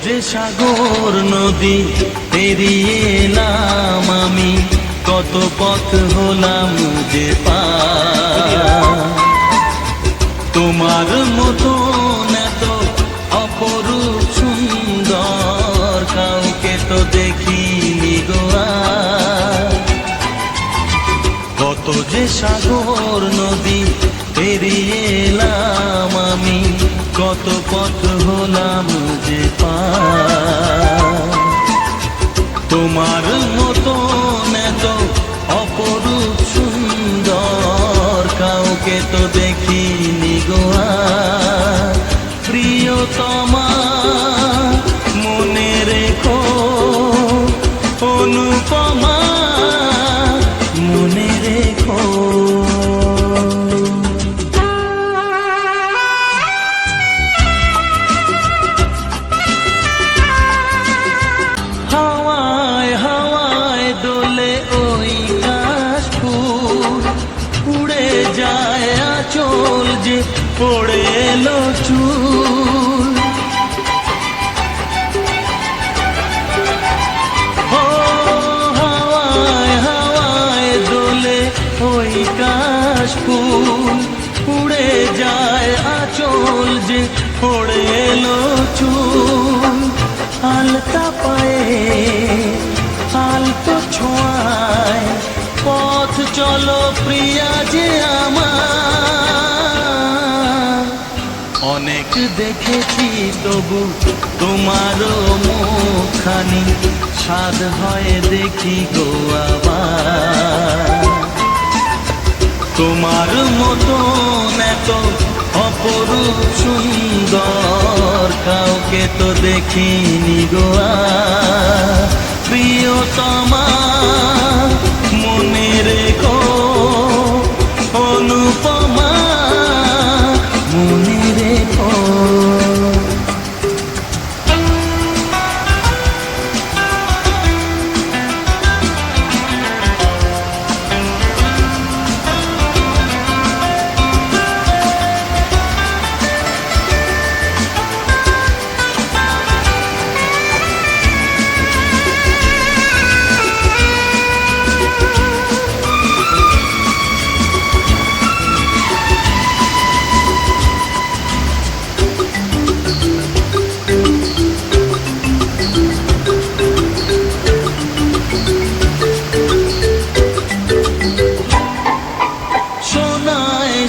যে সাগর নদী পেরিয়ে এলাম আমি, কত পথ হলাম যে পার। তোমার মতো এত অপরূপ সুন্দর কাউকে তো দেখিনি গো আর। কত যে সাগর নদী পেরিয়ে এলাম আমি, কত পথ হলাম যে পার। তোমার মতো এত অপরূপ সুন্দর কাউকে তো দেখিনি গো আর। প্রিয়তমা মনে রেখো, অনুপমা মনে রেখো। হাওয়ায় হাওয়ায় দোলে ওই কাশফুল, উড়ে যায় আঁচল যে পড়ে এলো চুল। ও হাওয়ায় হাওয়ায় দোলে ওই কাশফুল, উড়ে যায় আঁচল যে পড়ে এলো চুল। আলতা পায়ে আলতো ছোঁয়ায় পথ চলো প্রিয়া যে আমার। অনেক দেখেছি তবু তোমারও মুখখানি, স্বাদ হয় দেখি গো আবার। তোমার মতো এত অপরূপ সুন্দর কাউকে তো দেখিনি গো আর। প্রিয়তমা মনে রেখো, অনুপমা মনে রেখো।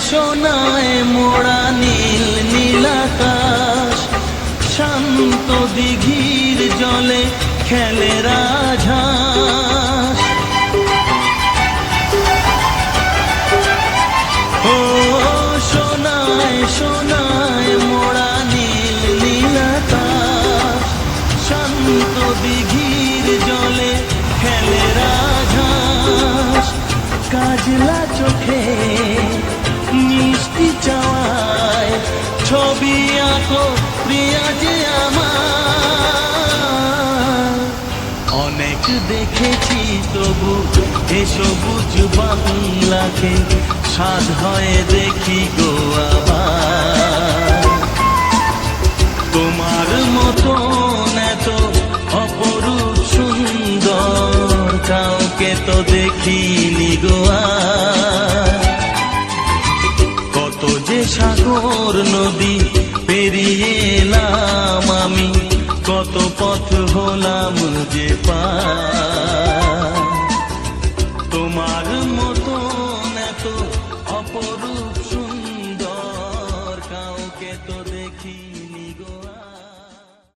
সোনায় মোড়া নীল নীলাকাশ, শান্ত দিঘির জলে খেলে রাজহাঁস। ও সোনায় সোনায় মোড়া নীল নীলাকাশ, শান্ত দিঘির জলে খেলে রাজহাঁস। কাজলা চোখে মিষ্টি চাওয়ায় ছবি আঁকো প্রিয়া যে আমার। অনেক দেখেছি তবু এ সবুজ বাংলাকে, স্বাদ হয় দেখি গো আবার। তোমার মতো এত অপরূপ সুন্দর কাউকে তো দেখিনি গো আর। কত যে সাগর নদী পেরিয়ে এলাম আমি, কত পথ হলাম যে পার।